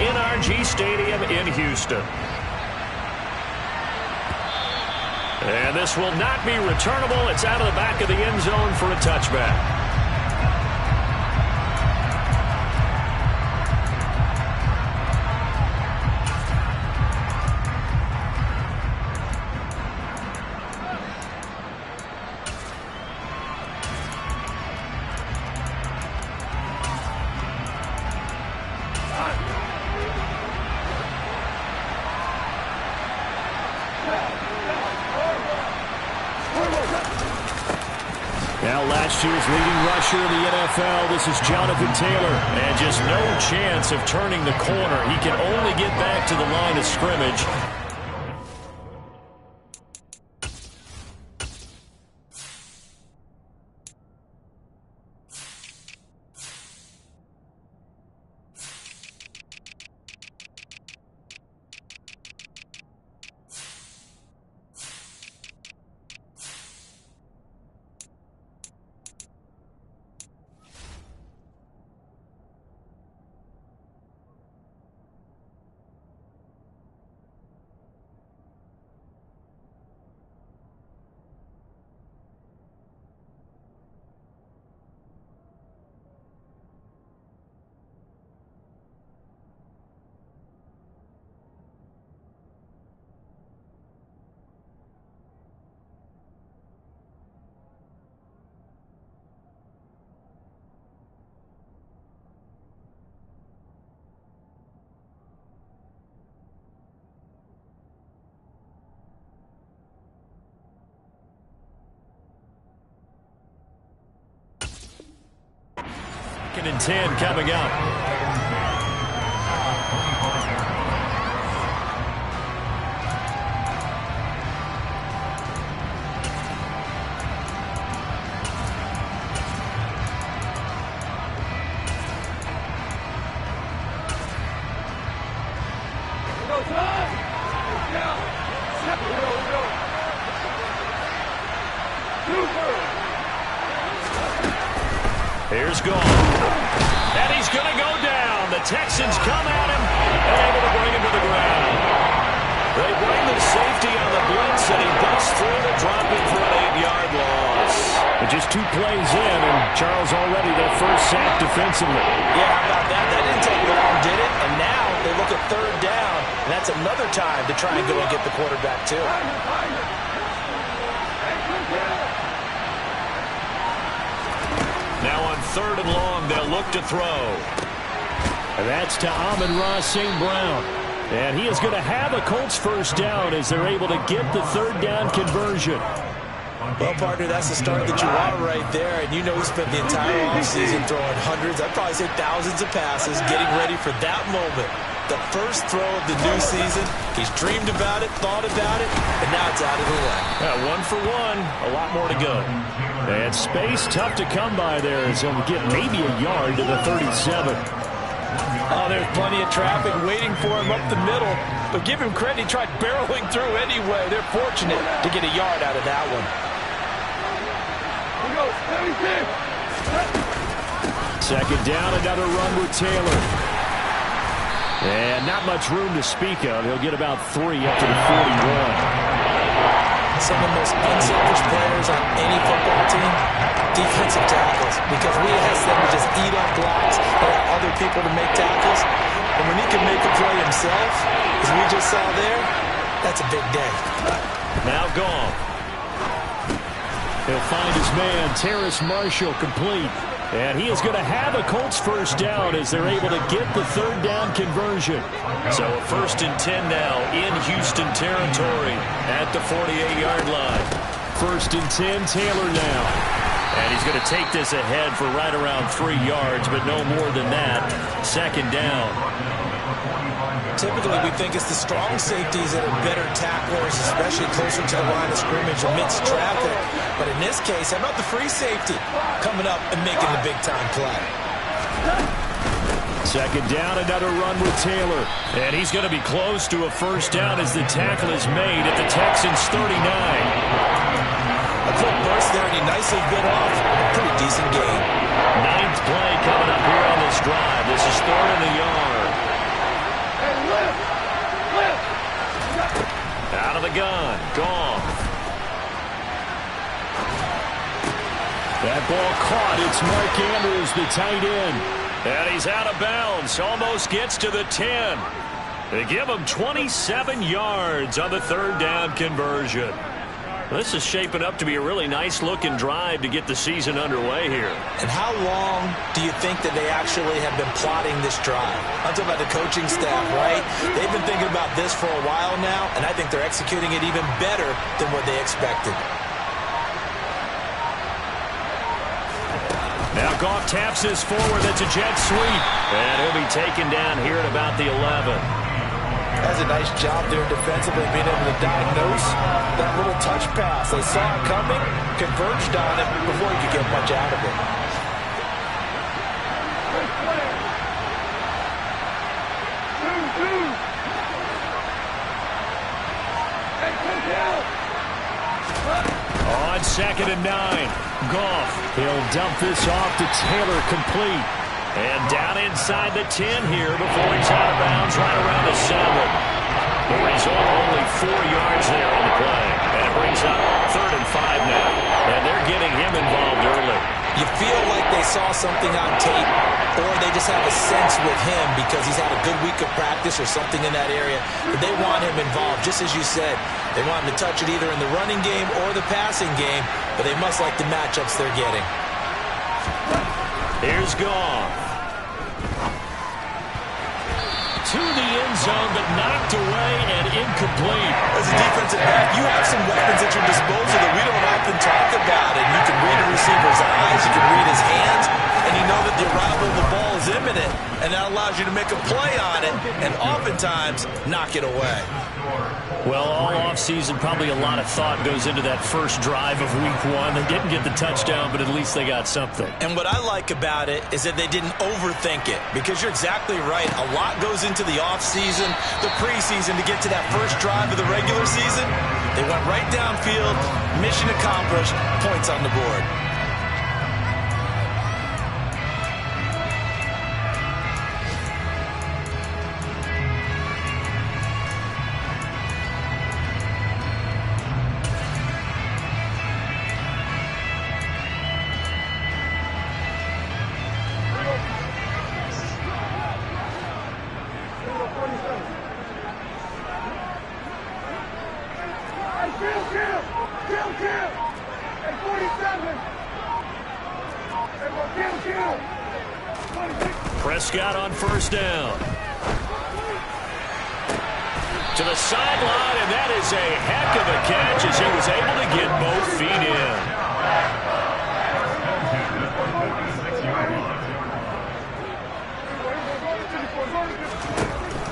NRG Stadium in Houston. And this will not be returnable. It's out of the back of the end zone for a touchback. Now last year's leading rusher in the NFL, this is Jonathan Taylor. And just no chance of turning the corner. He can only get back to the line of scrimmage. Second and 10 coming up. Here's Gone. And he's going to go down. The Texans come at him and able to bring him to the ground. They bring the safety on the blitz, and he busts through to drop him for an 8-yard loss. But just 2 plays in, and Charles already their first sack defensively. Yeah, how about that? That didn't take long, did it? And now they look at third down, and that's another time to try and go and get the quarterback, too. Now on third and long, they'll look to throw. And that's to Amon-Ra St. Brown. And he is going to have a Colts first down as they're able to get the third down conversion. Well, partner, that's the start that you want right there. And you know he spent the entire offseason throwing hundreds, I'd probably say thousands of passes, getting ready for that moment. The first throw of the new season. He's dreamed about it, thought about it, and now it's out of the way. Yeah, 1 for 1. A lot more to go. And space tough to come by there as he'll get maybe a yard to the 37. Oh, there's plenty of traffic waiting for him up the middle. But give him credit, he tried barreling through anyway. They're fortunate to get a yard out of that one. Second down, another run with Taylor. And not much room to speak of. He'll get about 3 up to the 41. Some of the most unselfish players on any football team, defensive tackles, because we ask them to just eat up blocks, allow other people to make tackles. And when he can make a play himself, as we just saw there, that's a big day. Now Gone. He'll find his man, Terrace Marshall, complete. And he is going to have a Colts first down as they're able to get the third down conversion. So a 1st and 10 now in Houston territory at the 48-yard line. 1st and 10, Taylor now. And he's going to take this ahead for right around 3 yards, but no more than that. 2nd down. Typically, we think it's the strong safeties that are better tacklers, especially closer to the line of scrimmage amidst traffic. But in this case, how about the free safety coming up and making the big-time play? 2nd down, another run with Taylor. And he's going to be close to a first down as the tackle is made at the Texans' 39. A quick burst there, and he nicely bit off a pretty decent gain. 9th play coming up here on this drive. This is 3rd and a yard. the gun. Goff. That ball caught. It's Mark Andrews, the tight end. And he's out of bounds. Almost gets to the 10. They give him 27 yards on the third down conversion. This is shaping up to be a really nice-looking drive to get the season underway here. And how long do you think that they actually have been plotting this drive? I'm talking about the coaching staff, right? They've been thinking about this for a while now, and I think they're executing it even better than what they expected. Now Goff taps this forward. That's a jet sweep. And he'll be taken down here at about the 11. That's a nice job there defensively, being able to diagnose that little touch pass. They saw it coming, converged on it before he could get much out of it. On 2nd and 9, Goff. He'll dump this off to Taylor, complete. And down inside the 10 here before he's out of bounds right around the 7. The result, only 4 yards there on the play. And it brings up 3rd and 5 now. And they're getting him involved early. You feel like they saw something on tape, or they just have a sense with him because he's had a good week of practice or something in that area. But they want him involved, just as you said. They want him to touch it either in the running game or the passing game, but they must like the matchups they're getting. Here's Goff. To the end zone, but knocked away and incomplete. As a defensive back, you have some weapons at your disposal that we don't often talk about. And you can read a receiver's eyes, you can read his hands, and you know that the arrival of the ball is imminent. And that allows you to make a play on it and oftentimes knock it away. Well, all offseason, probably a lot of thought goes into that first drive of week 1. They didn't get the touchdown, but at least they got something. And what I like about it is that they didn't overthink it, because you're exactly right. A lot goes into the offseason, the preseason to get to that first drive of the regular season. They went right downfield, mission accomplished, points on the board. Prescott on first down. To the sideline, and that is a heck of a catch as he was able to get both feet in.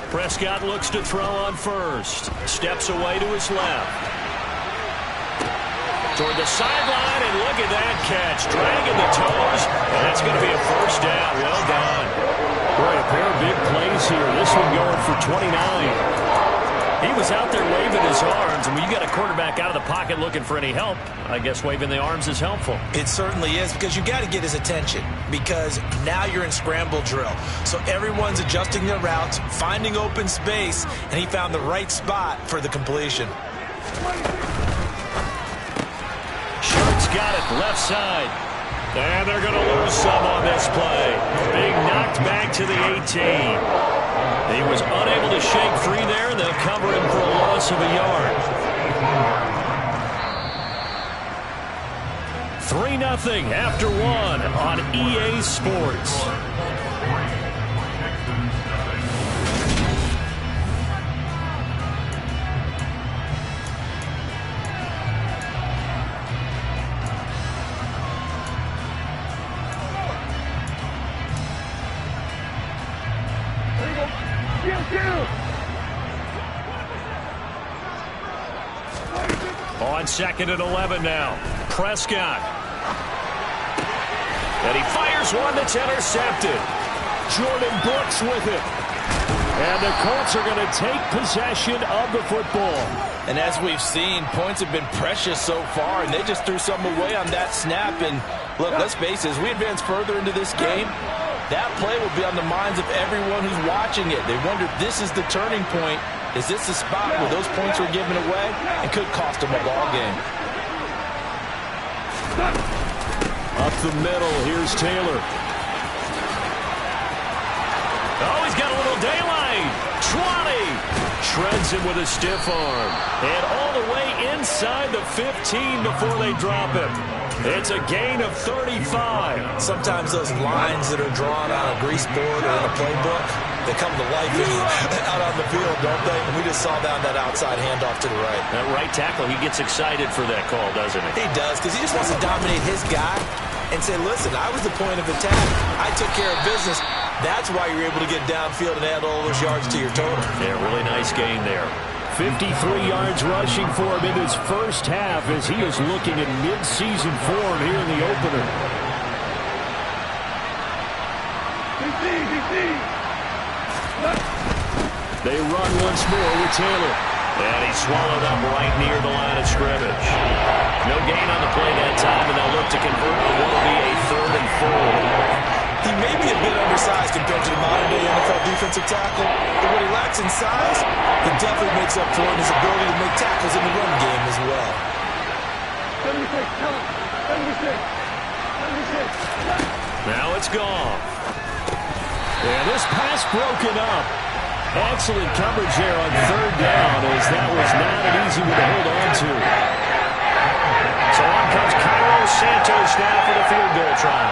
Prescott looks to throw on first. Steps away to his left. Toward the sideline, and look at that catch. Dragging the toes, and that's going to be a first down. Well done. Boy, a pair of big plays here. This one going for 29. He was out there waving his arms, and when you got a quarterback out of the pocket looking for any help, I guess waving the arms is helpful. It certainly is, because you got to get his attention, because now you're in scramble drill. So everyone's adjusting their routes, finding open space, and he found the right spot for the completion. Sharp's got it left side. And they're going to lose some on this play. Being knocked back to the 18. He was unable to shake free there, and they'll cover him for a loss of a yard. 3-0 after 1 on EA Sports. On 2nd and 11 now. Prescott. And he fires one that's intercepted. Jordan Brooks with it. And the Colts are going to take possession of the football. And as we've seen, points have been precious so far, and they just threw some away on that snap. And look, let's face it, as we advance further into this game, that play will be on the minds of everyone who's watching it. They wonder if this is the turning point Is this the spot where those points were given away and could cost them a ball game? Up the middle, here's Taylor. Oh, he's got a little daylight. 20. Shreds him with a stiff arm. And all the way inside the 15 before they drop him. It's a gain of 35. Sometimes those lines that are drawn on a grease board or in a playbook, they come to life out on the field, don't they? And we just saw that outside handoff to the right. That right tackle, he gets excited for that call, doesn't he? He does, because he just wants to dominate his guy and say, listen, I was the point of attack. I took care of business. That's why you're able to get downfield and add all those yards to your total. Yeah, really nice gain there. 53 yards rushing for him in his first half as he is looking in mid-season form here in the opener. They run once more with Taylor. And he's swallowed up right near the line of scrimmage. No gain on the play that time, and they'll look to convert on what will be a 3rd and 4. He may be a bit undersized compared to the modern-day NFL defensive tackle, but what he lacks in size, he definitely makes up for in his ability to make tackles in the run game as well. Now it's gone. And this pass broken up. Excellent coverage there on 3rd down, as that was not an easy one to hold on to. So on comes Cairo Santos now for the field goal try.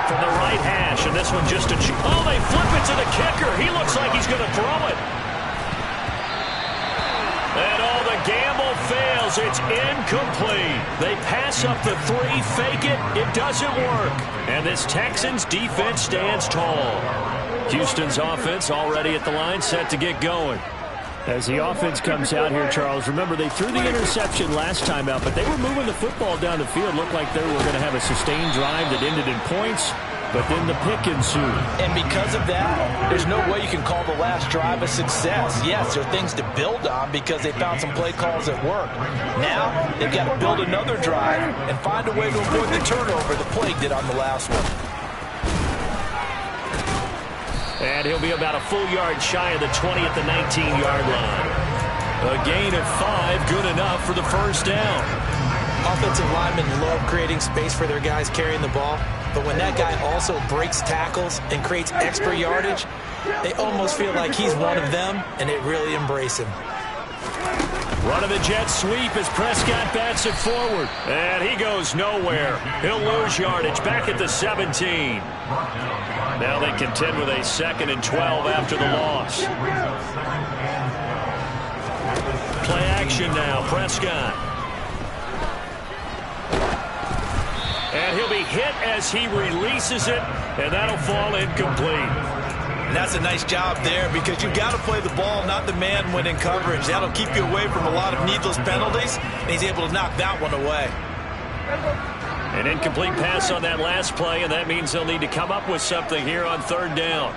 From the right hash, and this one just a... Oh, they flip it to the kicker. He looks like he's going to throw it. And the gamble fails. It's incomplete. They pass up the 3, fake it. It doesn't work. And this Texans defense stands tall. Houston's offense already at the line, set to get going. As the offense comes out here, Charles, remember they threw the interception last time out, but they were moving the football down the field. Looked like they were going to have a sustained drive that ended in points, but then the pick ensued. And because of that, there's no way you can call the last drive a success. Yes, there are things to build on because they found some play calls that work. Now, they've got to build another drive and find a way to avoid the turnover the play did on the last one. And he'll be about a full yard shy of the 20 at the 19-yard line. A gain of 5, good enough for the first down. Offensive linemen love creating space for their guys carrying the ball, but when that guy also breaks tackles and creates extra yardage, they almost feel like he's one of them, and they really embrace him. Run of the jet sweep as Prescott bats it forward. And he goes nowhere. He'll lose yardage back at the 17. Now they contend with a 2nd and 12 after the loss. Play action now, Prescott. And he'll be hit as he releases it, and that'll fall incomplete. And that's a nice job there because you've got to play the ball, not the man when in coverage. That'll keep you away from a lot of needless penalties, and he's able to knock that one away. An incomplete pass on that last play, and that means they'll need to come up with something here on 3rd down.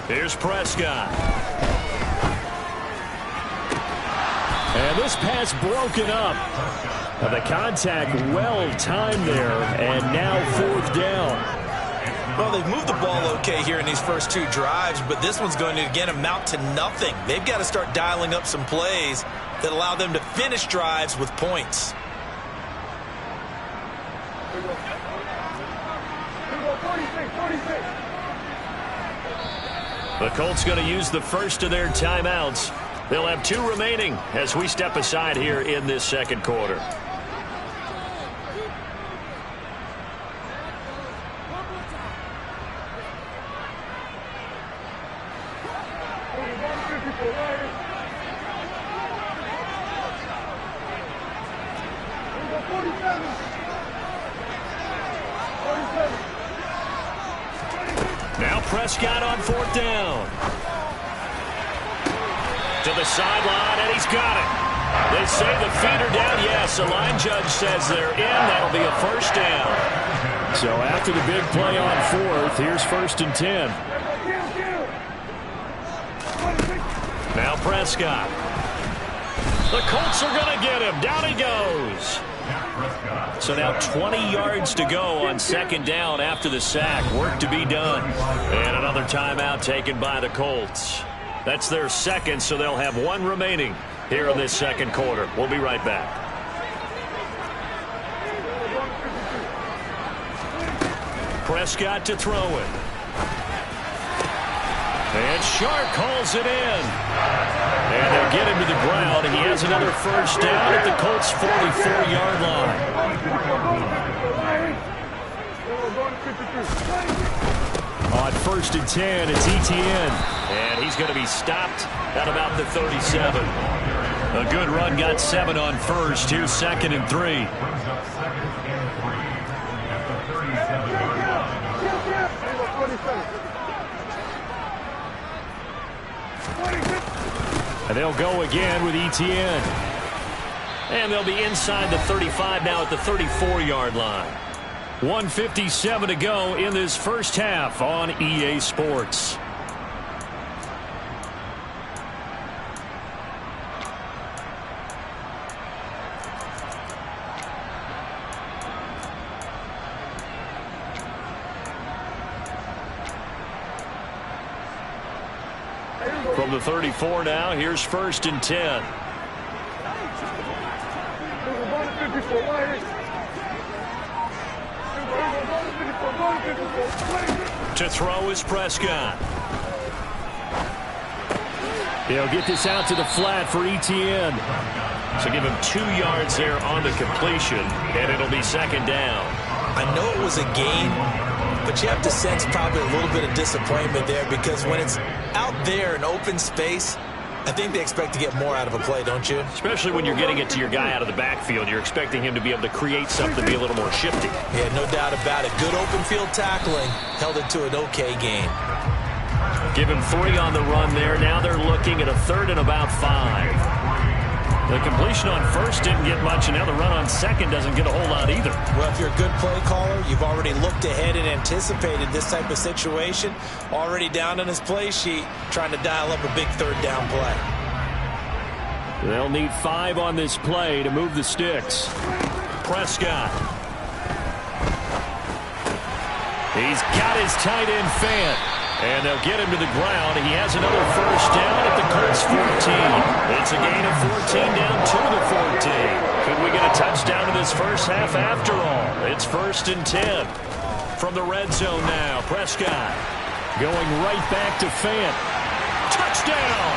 Here's Prescott. And this pass broken up. The contact well-timed there, and now 4th down. Well, they've moved the ball okay here in these first 2 drives, but this one's going to, again, amount to nothing. They've got to start dialing up some plays that allow them to finish drives with points. The Colts going to use the first of their timeouts. They'll have 2 remaining as we step aside here in this 2nd quarter. Now Prescott on 4th down. To the sideline, and he's got it. They say the feet are down. Yes, the line judge says they're in. That'll be a first down. So after the big play on 4th, here's 1st and 10. Now Prescott. The Colts are going to get him. Down he goes. So now 20 yards to go on second down after the sack. Work to be done. And another timeout taken by the Colts. That's their second, so they'll have one remaining here in this second quarter. We'll be right back. Prescott to throw it. And Sharp calls it in. And they'll get him to the ground, and he has another first down at the Colts' 44-yard line. On 1st and 10, it's Etienne. And he's going to be stopped at about the 37. A good run, got 7 on first. Here's 2nd and 3. And they'll go again with Etienne. And they'll be inside the 35 now at the 34-yard line. 1:57 to go in this first half on EA Sports. From the 34 now, here's 1st and 10. To throw is Prescott. He'll get this out to the flat for Etienne. So give him 2 yards there on the completion, and it'll be 2nd down. I know it was a gain, but you have to sense probably a little bit of disappointment there, because when it's out there in open space, I think they expect to get more out of a play, don't you? Especially when you're getting it to your guy out of the backfield. You're expecting him to be able to create something, be a little more shifty. Yeah, no doubt about it. Good open field tackling. Held it to an okay game. Give him 3 on the run there. Now they're looking at a 3rd and about 5. The completion on 1st didn't get much, and now the run on 2nd doesn't get a whole lot either. Well, if you're a good play caller, you've already looked ahead and anticipated this type of situation. Already down on his play sheet, trying to dial up a big 3rd down play. They'll need 5 on this play to move the sticks. Prescott. He's got his tight end Fant. And they'll get him to the ground. He has another first down at the Colts 14. It's a gain of 14 down to the 14. Could we get a touchdown in this first half after all? It's 1st and 10. From the red zone now, Prescott going right back to Fant. Touchdown!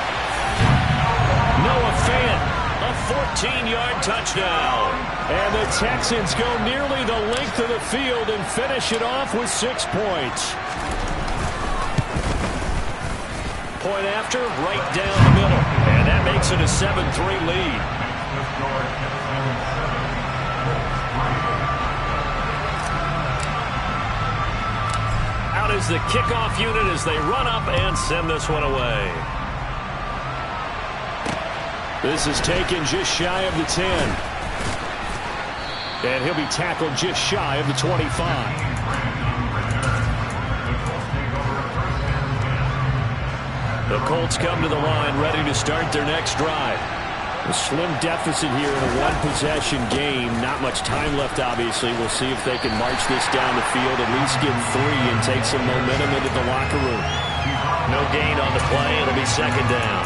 Noah Fant, a 14-yard touchdown. And the Texans go nearly the length of the field and finish it off with 6 points. Point after, right down the middle. And that makes it a 7-3 lead. Out is the kickoff unit as they run up and send this one away. This is taken just shy of the 10. And he'll be tackled just shy of the 25. The Colts come to the line ready to start their next drive. A slim deficit here in a one-possession game. Not much time left, obviously. We'll see if they can march this down the field, at least get 3 and take some momentum into the locker room. No gain on the play. It'll be 2nd down.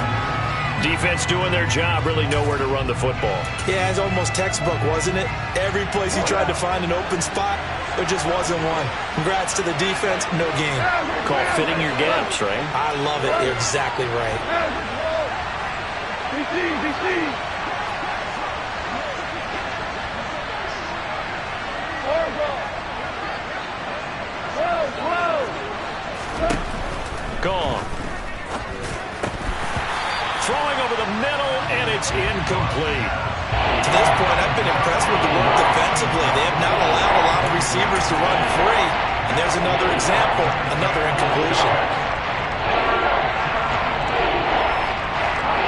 Defense doing their job, really nowhere to run the football. Yeah, it's almost textbook, wasn't it? Every place he tried to find an open spot, there just wasn't one. Congrats to the defense, no gain. Call fitting your gaps, right? I love it. You're exactly right. Gone. Throwing over the middle, and it's incomplete. To this point, I've been impressed with the work defensively. They have not allowed a lot of receivers to run free. And there's another example, another incompletion.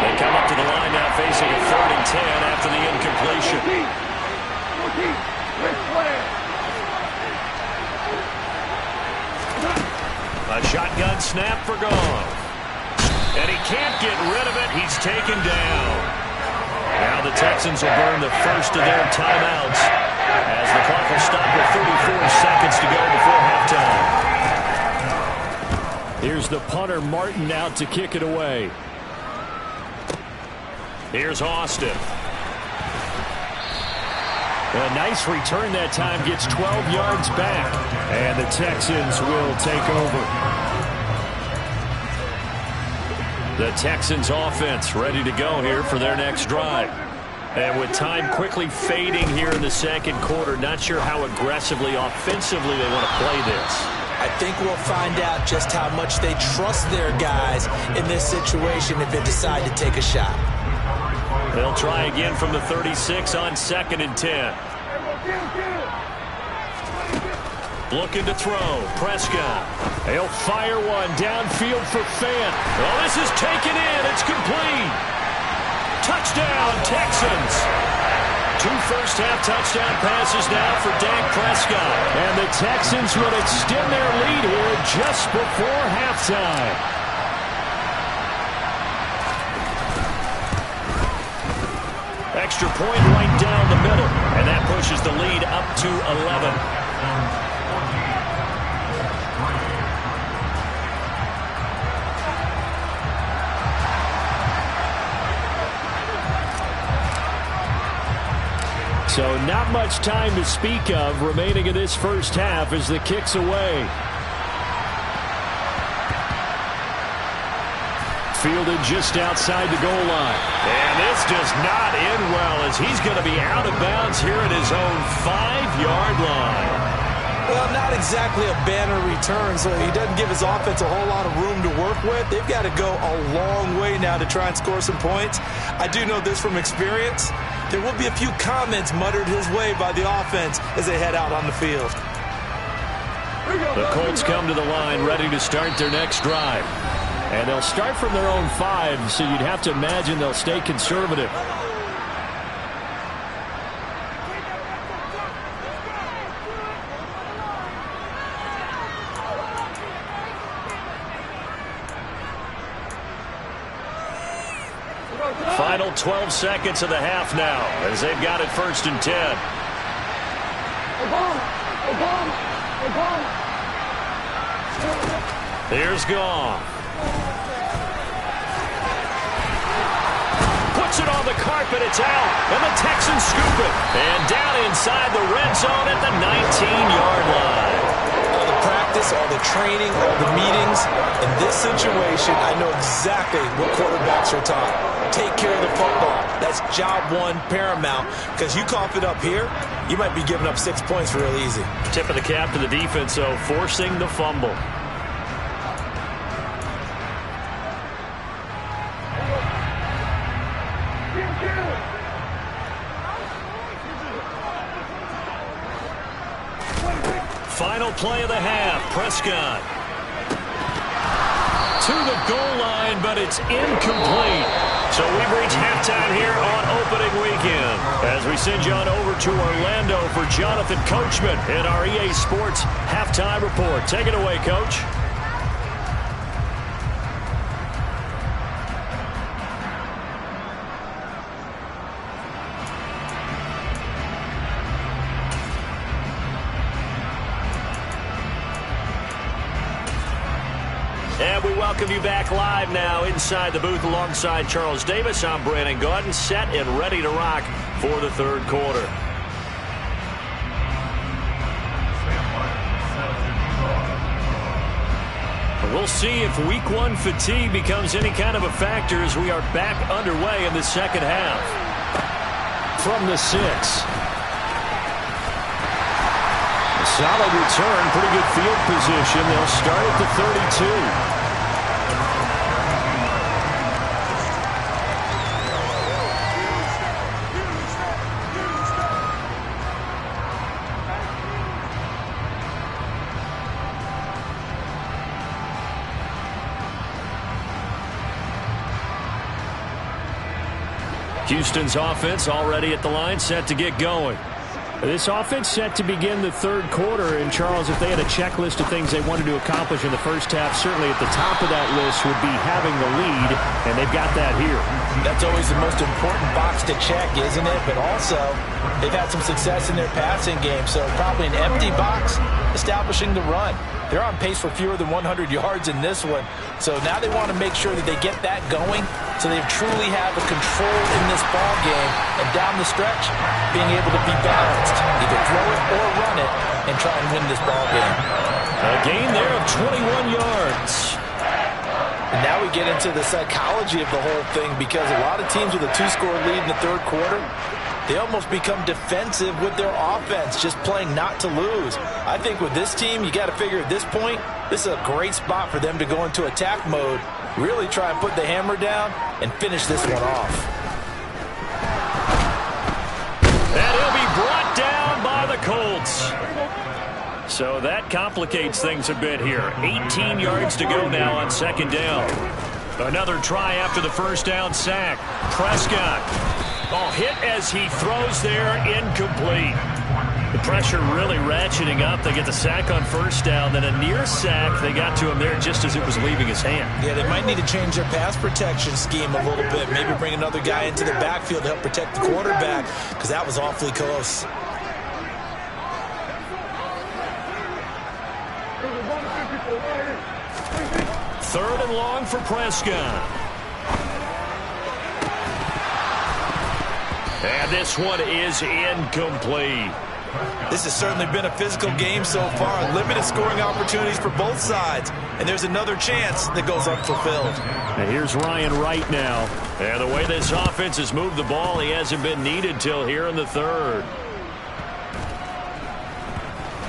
They come up to the line now facing a 3rd and 10 after the incompletion. A shotgun snap for Gone. And he can't get rid of it. He's taken down. Now the Texans will burn the first of their timeouts as the clock will stop with 34 seconds to go before halftime. Here's the punter, Martin, out to kick it away. Here's Austin. A nice return that time, gets 12 yards back. And the Texans will take over. The Texans offense ready to go here for their next drive. And with time quickly fading here in the second quarter, not sure how aggressively, offensively they want to play this. I think we'll find out just how much they trust their guys in this situation if they decide to take a shot. They'll try again from the 36 on 2nd and 10. Looking to throw. Prescott. He'll fire one downfield for Fant. Oh, this is taken in. It's complete. Touchdown, Texans. 2 first-half touchdown passes now for Dak Prescott. And the Texans will extend their lead here just before halftime. Extra point right down the middle, and that pushes the lead up to 11. So not much time to speak of remaining in this first half as the kick's away. Fielded just outside the goal line. And this does not end well as he's going to be out of bounds here at his own 5-yard line. Well, not exactly a banner return, so he doesn't give his offense a whole lot of room to work with. They've got to go a long way now to try and score some points. I do know this from experience. There will be a few comments muttered his way by the offense as they head out on the field. The Colts come to the line ready to start their next drive. And they'll start from their own 5, so you'd have to imagine they'll stay conservative. Final 12 seconds of the half now as they've got it 1st and 10. Here's Goff. Puts it on the carpet, it's out, and the Texans scoop it. And down inside the red zone at the 19-yard line. All the practice, all the training, all the meetings. In this situation, I know exactly what quarterbacks are taught. Take care of the football. That's job one, paramount, because you cough it up here, you might be giving up 6 points real easy. Tip of the cap to the defense, though, forcing the fumble. Final play of the half. Prescott to the goal line, but it's incomplete. So we've reached halftime here on opening weekend as we send you on over to Orlando for Jonathan Coachman in our EA Sports halftime report. Take it away, Coach. And we welcome you back live now inside the booth alongside Charles Davis. I'm Brandon Gaudin, set and ready to rock for the third quarter. We'll see if week 1 fatigue becomes any kind of a factor as we are back underway in the second half. From the 6. A solid return, pretty good field position. They'll start at the 32. Houston's offense already at the line, set to get going. This offense set to begin the third quarter. And, Charles, if they had a checklist of things they wanted to accomplish in the first half, certainly at the top of that list would be having the lead, and they've got that here. That's always the most important box to check, isn't it? But also, they've had some success in their passing game, so probably an empty box establishing the run. They're on pace for fewer than 100 yards in this one, so now they want to make sure that they get that going so they truly have a control in this ball game, and down the stretch, being able to be balanced, either throw it or run it, and try and win this ball game. A gain there of 21 yards. And now we get into the psychology of the whole thing, because a lot of teams with a 2-score lead in the third quarter, they almost become defensive with their offense, just playing not to lose. I think with this team, you got to figure at this point, this is a great spot for them to go into attack mode, really try and put the hammer down and finish this one off. And he'll be brought down by the Colts. So that complicates things a bit here. 18 yards to go now on second down. Another try after the first down sack. Prescott. Oh, hit as he throws there, incomplete. The pressure really ratcheting up. They get the sack on first down, then a near sack. They got to him there just as it was leaving his hand. Yeah, they might need to change their pass protection scheme a little bit. Maybe bring another guy into the backfield to help protect the quarterback, because that was awfully close. Third and long for Prescott. And this one is incomplete. This has certainly been a physical game so far. Limited scoring opportunities for both sides. And there's another chance that goes unfulfilled. And here's Ryan Wright now. And the way this offense has moved the ball, he hasn't been needed till here in the third.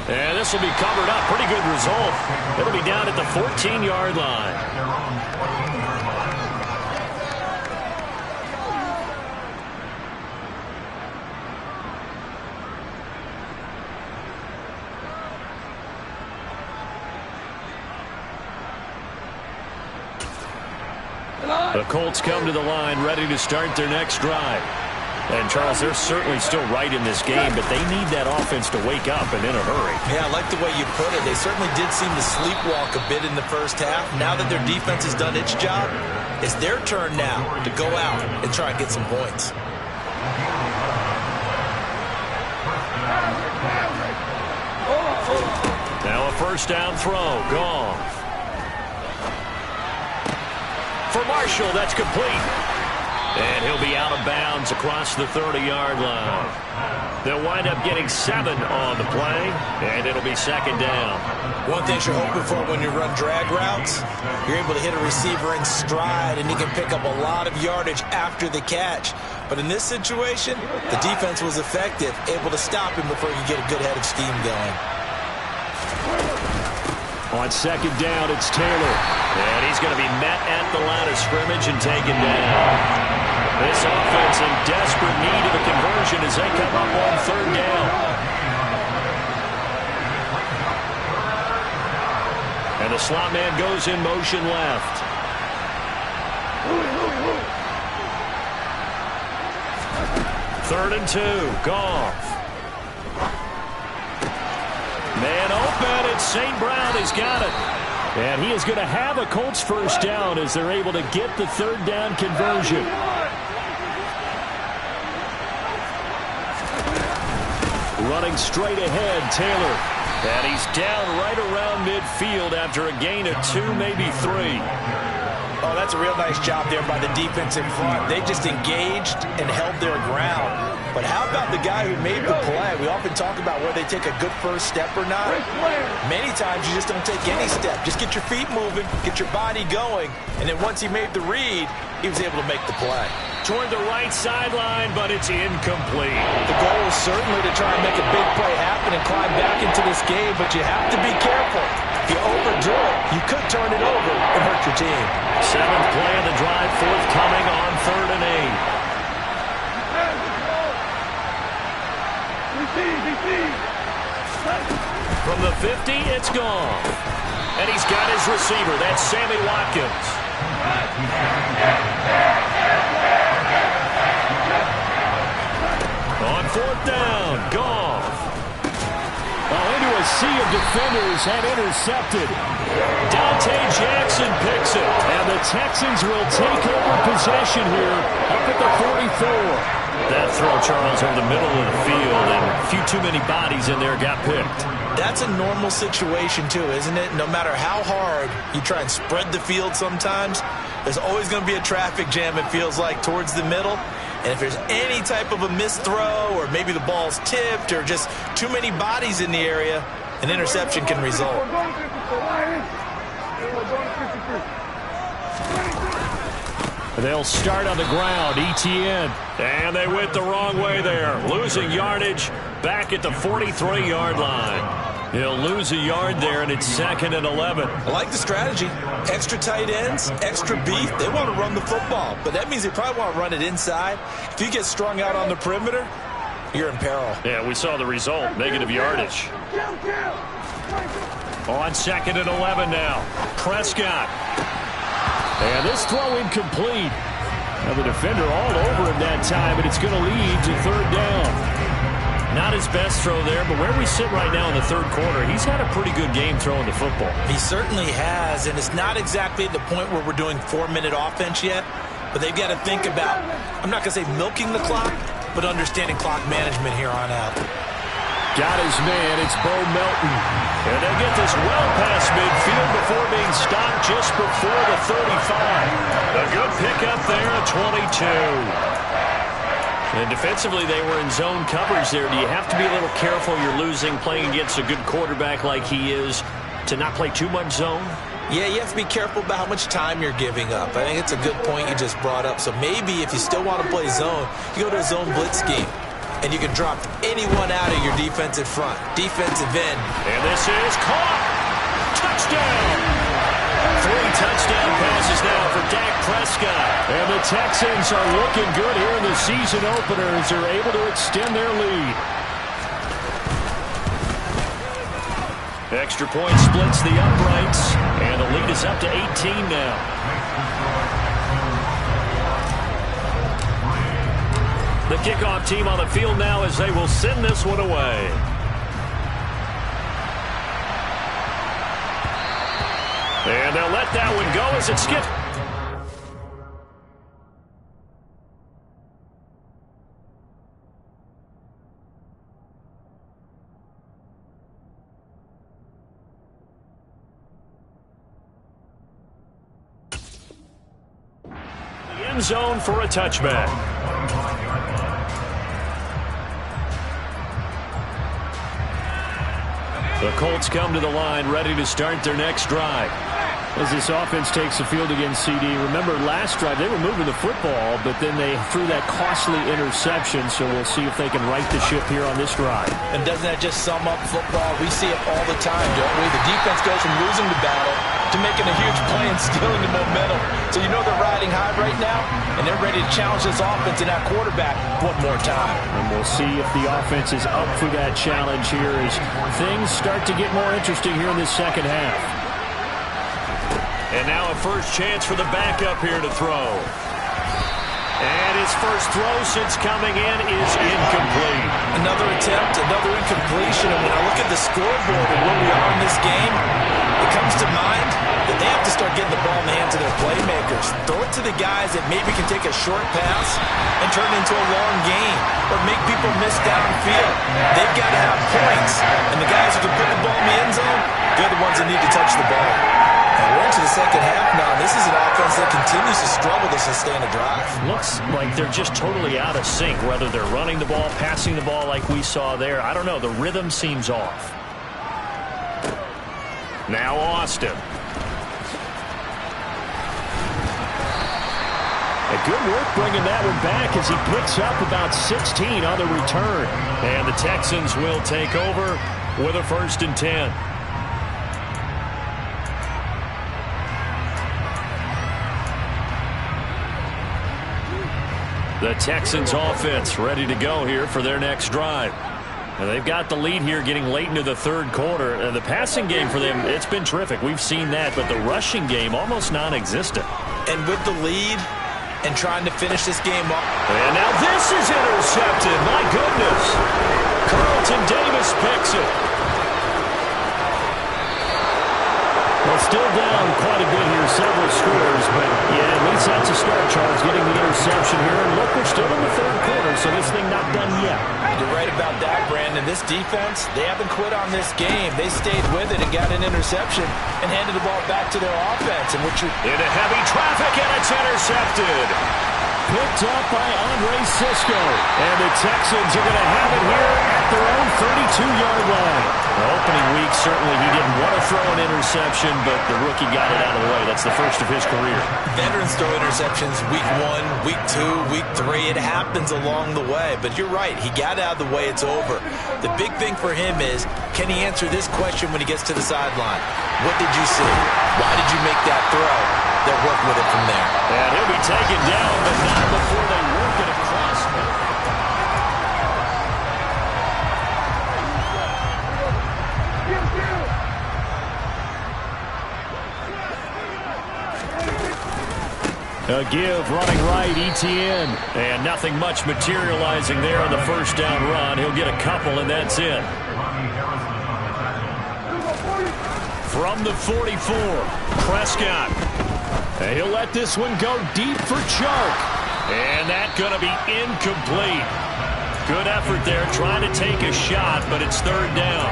And this will be covered up. Pretty good result. It'll be down at the 14-yard line. The Colts come to the line ready to start their next drive. And, Charles, they're certainly still right in this game, but they need that offense to wake up and in a hurry. Yeah, I like the way you put it. They certainly did seem to sleepwalk a bit in the first half. Now that their defense has done its job, it's their turn now to go out and try and get some points. Now a first down throw. Goff. For Marshall, that's complete. And he'll be out of bounds across the 30-yard line. They'll wind up getting 7 on the play, and it'll be second down. One thing you're hoping for when you run drag routes, you're able to hit a receiver in stride, and he can pick up a lot of yardage after the catch. But in this situation, the defense was effective, able to stop him before he could get a good head of steam going. On second down, it's Taylor. And he's going to be met at the line of scrimmage and taken down. This offense in desperate need of a conversion as they come up on third down. And the slot man goes in motion left. Third and 2, Goff. Man open, it's St. Brown. He's got it. And he is going to have a Colts first down as they're able to get the third down conversion. Running straight ahead, Taylor. And he's down right around midfield after a gain of 2, maybe 3. Oh, that's a real nice job there by the defense in front. They just engaged and held their ground. But how about the guy who made the play? We often talk about whether they take a good first step or not. Many times you just don't take any step. Just get your feet moving, get your body going, and then once he made the read, he was able to make the play. Toward the right sideline, but it's incomplete. The goal is certainly to try and make a big play happen and climb back into this game, but you have to be careful. If you overdo it, you could turn it over and hurt your team. 7th play of the drive forthcoming on 3rd and 8. From the 50, it's gone. And he's got his receiver. That's Sammy Watkins. On 4th down, Goff. sea of defenders had intercepted. Dante Jackson picks it. And the Texans will take over possession here up at the 44. That throw, Charles, over the middle of the field, and a few too many bodies in there got picked. That's a normal situation, too, isn't it? No matter how hard you try and spread the field sometimes, there's always going to be a traffic jam, it feels like, towards the middle. And if there's any type of a missed throw, or maybe the ball's tipped, or just too many bodies in the area, an interception can result. They'll start on the ground, ETN. And they went the wrong way there. Losing yardage back at the 43-yard line. He'll lose a yard there, and it's 2nd and 11. I like the strategy. Extra tight ends, extra beef. They want to run the football, but that means they probably want to run it inside. If you get strung out on the perimeter, you're in peril. Yeah, we saw the result, negative yardage. On 2nd and 11 now. Prescott. And this throw incomplete. Now the defender all over him that time, but it's going to lead to 3rd down. Not his best throw there, but where we sit right now in the 3rd quarter, he's had a pretty good game throwing the football. He certainly has, and it's not exactly at the point where we're doing 4-minute offense yet, but they've got to think about, I'm not going to say milking the clock, but understanding clock management here on out. Got his man, it's Bo Melton. And they get this well past midfield before being stopped just before the 35. A good pickup there at 22. And defensively, they were in zone coverage there. Do you have to be a little careful? You're losing, playing against a good quarterback like he is, to not play too much zone? Yeah, you have to be careful about how much time you're giving up. I think it's a good point you just brought up. So maybe if you still want to play zone, you go to a zone blitz scheme. And you can drop anyone out of your defensive front, defensive end. And this is caught. Touchdown. 3 touchdown passes now for Dak Prescott. And the Texans are looking good here in the season opener as they're able to extend their lead. Extra point splits the uprights. And the lead is up to 18 now. The kickoff team on the field now as they will send this one away. And they'll let that one go as it skips. The end zone for a touchback. The Colts come to the line, ready to start their next drive. As this offense takes the field against CD, remember last drive they were moving the football, but then they threw that costly interception, so we'll see if they can right the ship here on this drive. And doesn't that just sum up football? We see it all the time, don't we? The defense goes from losing the battle to making a huge play and stealing the momentum. So you know they're riding high right now, and they're ready to challenge this offense and that quarterback one more time. And we'll see if the offense is up for that challenge here as things start to get more interesting here in this second half. And now a first chance for the backup here to throw. And his first throw since coming in is incomplete. Another attempt, another incompletion. And when I look at the scoreboard and where we are in this game, it comes to mind that they have to start getting the ball in the hands of their playmakers. Throw it to the guys that maybe can take a short pass and turn it into a long game or make people miss downfield. They've got to have points. And the guys who can put the ball in the end zone, they're the ones that need to touch the ball. And we're into the second half now. This is an offense that continues to struggle to sustain a drive. Looks like they're just totally out of sync, whether they're running the ball, passing the ball like we saw there. I don't know. The rhythm seems off. Now Austin. A good work bringing that one back as he picks up about 16 on the return. And the Texans will take over with a 1st and 10. The Texans offense ready to go here for their next drive. And they've got the lead here getting late into the 3rd quarter. The passing game for them, it's been terrific. We've seen that, but the rushing game almost non-existent. And with the lead and trying to finish this game up. And now this is intercepted. My goodness. Carlton Davis picks it. Well, still down quite a bit here, several scores, but yeah, at least that's a start, Charles, getting the interception here. And look, we're still in the third quarter, so this thing not done yet. You're right about that, Brandon. This defense, they haven't quit on this game. They stayed with it and got an interception and handed the ball back to their offense. And into heavy traffic, and it's intercepted. Picked up by Andre Cisco. And the Texans are going to have it here at their own 32-yard line. The opening week, certainly he didn't want to throw an interception, but the rookie got it out of the way. That's the first of his career. Veterans throw interceptions week 1, week 2, week 3. It happens along the way. But you're right. He got out of the way. It's over. The big thing for him is, can he answer this question when he gets to the sideline? What did you see? Why did you make that throw? They'll work with it from there. And he'll be taken down, but not before they work it across. A give running right, ETN. And nothing much materializing there on the first down run. He'll get a couple, and that's it. From the 44, Prescott. And he'll let this one go deep for Chark. And that's going to be incomplete. Good effort there, trying to take a shot, but it's third down.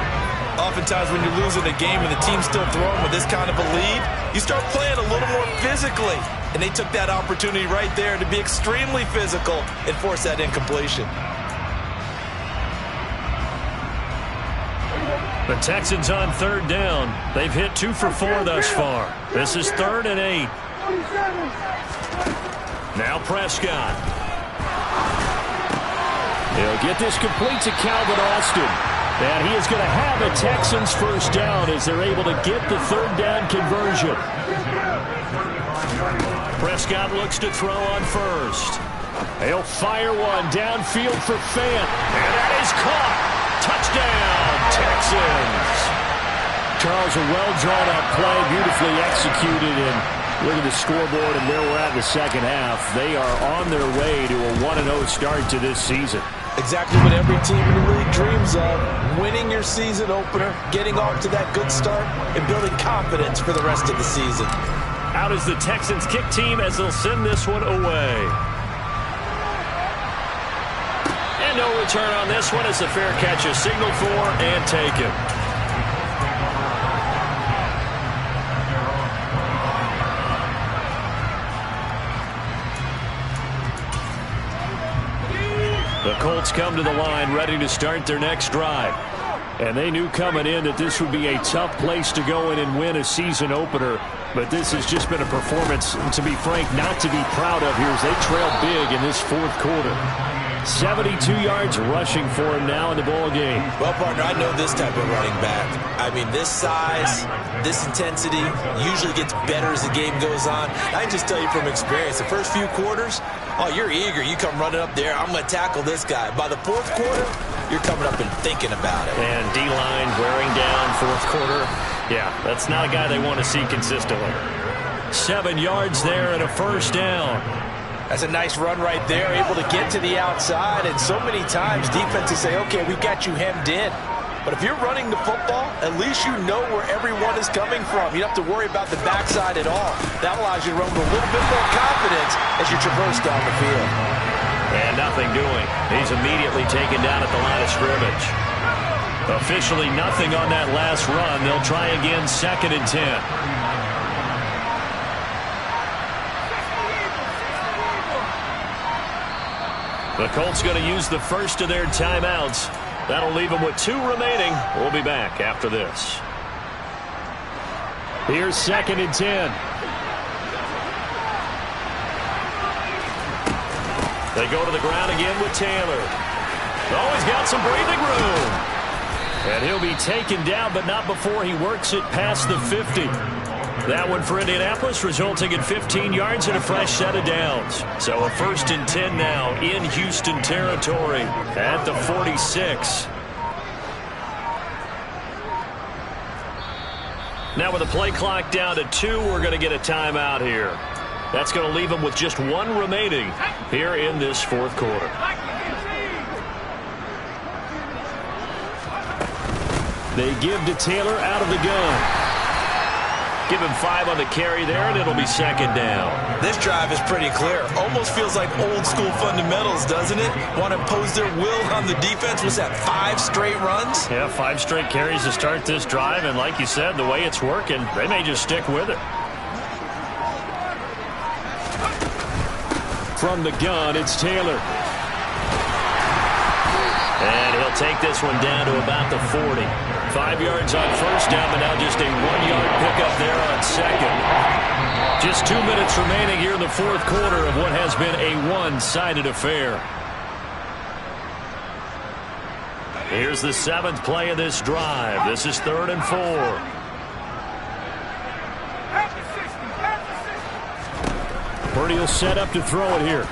Oftentimes when you're losing a game and the team's still throwing with this kind of a lead, you start playing a little more physically. And they took that opportunity right there to be extremely physical and force that incompletion. The Texans on third down. They've hit 2 for 4 thus far. This is 3rd and 8. Now Prescott. He'll get this complete to Calvin Austin. And he is going to have a Texans first down as they're able to get the third down conversion. Prescott looks to throw on first. He'll fire one downfield for Fant. And that is caught. Touchdown, Texans. Charles, a well-drawn-up play, beautifully executed, and look at the scoreboard and where we're at in the second half. They are on their way to a 1-0 start to this season. Exactly what every team in the league dreams of. Winning your season opener, getting off to that good start, and building confidence for the rest of the season. Out is the Texans kick team as they'll send this one away. And no return on this one. It's a fair catch, a signal for, and taken. The Colts come to the line ready to start their next drive. And they knew coming in that this would be a tough place to go in and win a season opener. But this has just been a performance, to be frank, not to be proud of here as they trail big in this fourth quarter. 72 yards rushing for him now in the ball game. Well, partner, I know this type of running back. I mean, this size, this intensity usually gets better as the game goes on. I can just tell you from experience, the first few quarters, oh, you're eager. You come running up there, I'm going to tackle this guy. By the fourth quarter, you're coming up and thinking about it. And D-line wearing down fourth quarter. Yeah, that's not a guy they want to see consistently. 7 yards there and a first down. That's a nice run right there, able to get to the outside. And so many times defenses say, okay, we've got you hemmed in. But if you're running the football, at least you know where everyone is coming from. You don't have to worry about the backside at all. That allows you to run with a little bit more confidence as you traverse down the field. And nothing doing. He's immediately taken down at the line of scrimmage. Officially nothing on that last run. They'll try again, 2nd and 10. The Colts going to use the first of their timeouts. That'll leave them with 2 remaining. We'll be back after this. Here's 2nd and 10. They go to the ground again with Taylor. Oh, he's got some breathing room. And he'll be taken down, but not before he works it past the 50. That one for Indianapolis, resulting in 15 yards and a fresh set of downs. So a 1st and 10 now in Houston territory at the 46. Now with the play clock down to 2, we're going to get a timeout here. That's going to leave them with just 1 remaining here in this fourth quarter. They give to Taylor out of the gun. Give him 5 on the carry there, and it'll be second down. This drive is pretty clear. Almost feels like old school fundamentals, doesn't it? Want to impose their will on the defense. Was that 5 straight runs? Yeah, 5 straight carries to start this drive, and like you said, the way it's working, they may just stick with it. From the gun, it's Taylor. And he'll take this one down to about the 40. 5 yards on first down, but now just a 1-yard pickup there on second. Just 2 minutes remaining here in the fourth quarter of what has been a one-sided affair. Here's the 7th play of this drive. This is 3rd and 4. Purdy will set up to throw it here.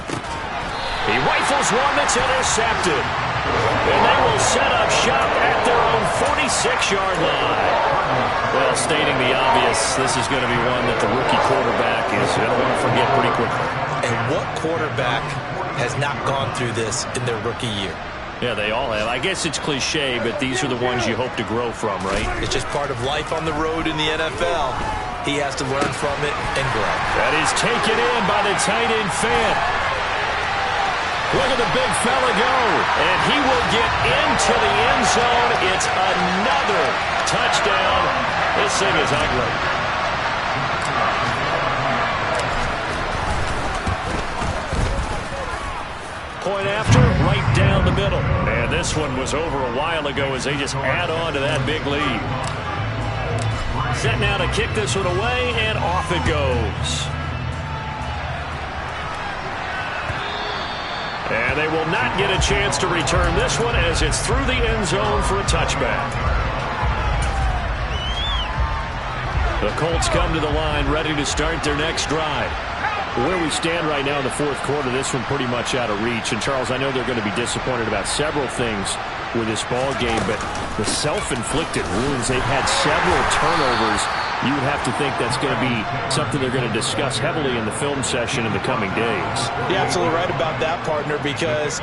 He rifles one that's intercepted. And they will set up shop at their own 46-yard line. Well, stating the obvious, this is going to be one that the rookie quarterback is going to want to forget pretty quickly. And what quarterback has not gone through this in their rookie year? Yeah, they all have. I guess it's cliche, but these are the ones you hope to grow from, right? It's just part of life on the road in the NFL. He has to learn from it and grow. That is taken in by the tight end Fant. Look at the big fella go. And he will get into the end zone. It's another touchdown. This thing is ugly. Point after, right down the middle. And this one was over a while ago as they just add on to that big lead. Set now to kick this one away, and off it goes. And they will not get a chance to return this one as it's through the end zone for a touchback. The Colts come to the line ready to start their next drive. Where we stand right now in the fourth quarter, this one pretty much out of reach. And, Charles, I know they're going to be disappointed about several things with this ball game, but the self-inflicted wounds, they've had several turnovers. You would have to think that's going to be something they're going to discuss heavily in the film session in the coming days. You're absolutely right about that, partner, because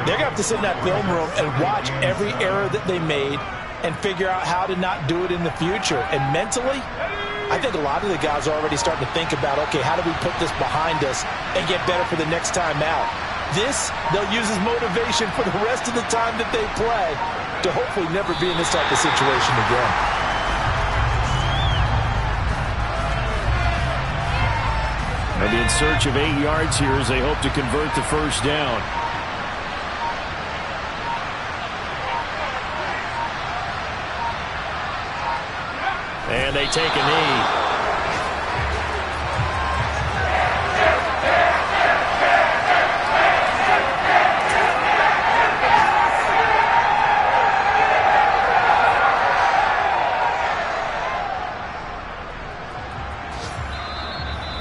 they're going to have to sit in that film room and watch every error that they made and figure out how to not do it in the future. And mentally, I think a lot of the guys are already starting to think about, okay, how do we put this behind us and get better for the next time out? This, they'll use as motivation for the rest of the time that they play to hopefully never be in this type of situation again. They'll be in search of 8 yards here as they hope to convert the first down. And they take a knee.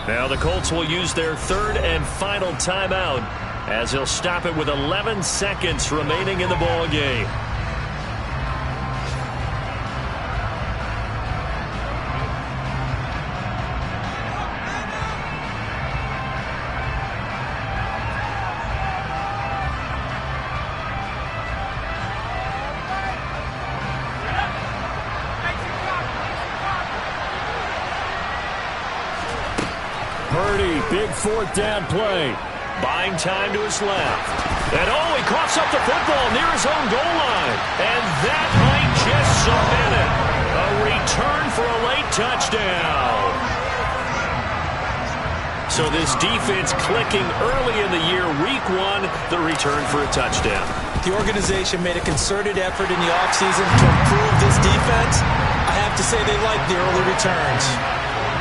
Now the Colts will use their 3rd and final timeout as they'll stop it with 11 seconds remaining in the ball game. Big 4th down play. Buying time to his left. And he coughs up the football near his own goal line. And that might just cement it. A return for a late touchdown. So this defense clicking early in the year, week 1, the return for a touchdown. The organization made a concerted effort in the offseason to improve this defense. I have to say they like the early returns.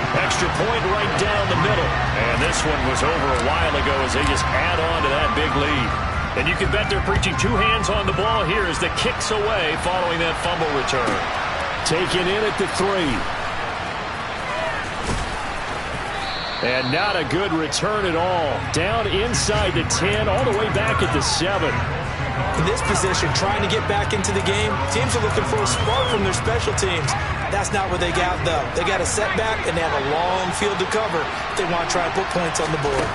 Extra point right down the middle. And this one was over a while ago as they just add on to that big lead. And you can bet they're preaching 2 hands on the ball here as the kick's away following that fumble return. Taken in at the 3. And not a good return at all. Down inside the 10, all the way back at the 7. In this position, trying to get back into the game, teams are looking for a spark from their special teams. That's not what they got, though. They got a setback, and they have a long field to cover if they want to try and put points on the board.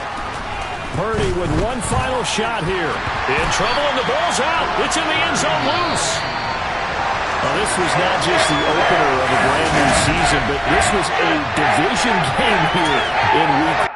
Purdy with one final shot here. In trouble, and the ball's out. It's in the end zone loose. Well, this was not just the opener of a brand new season but this was a division game here in week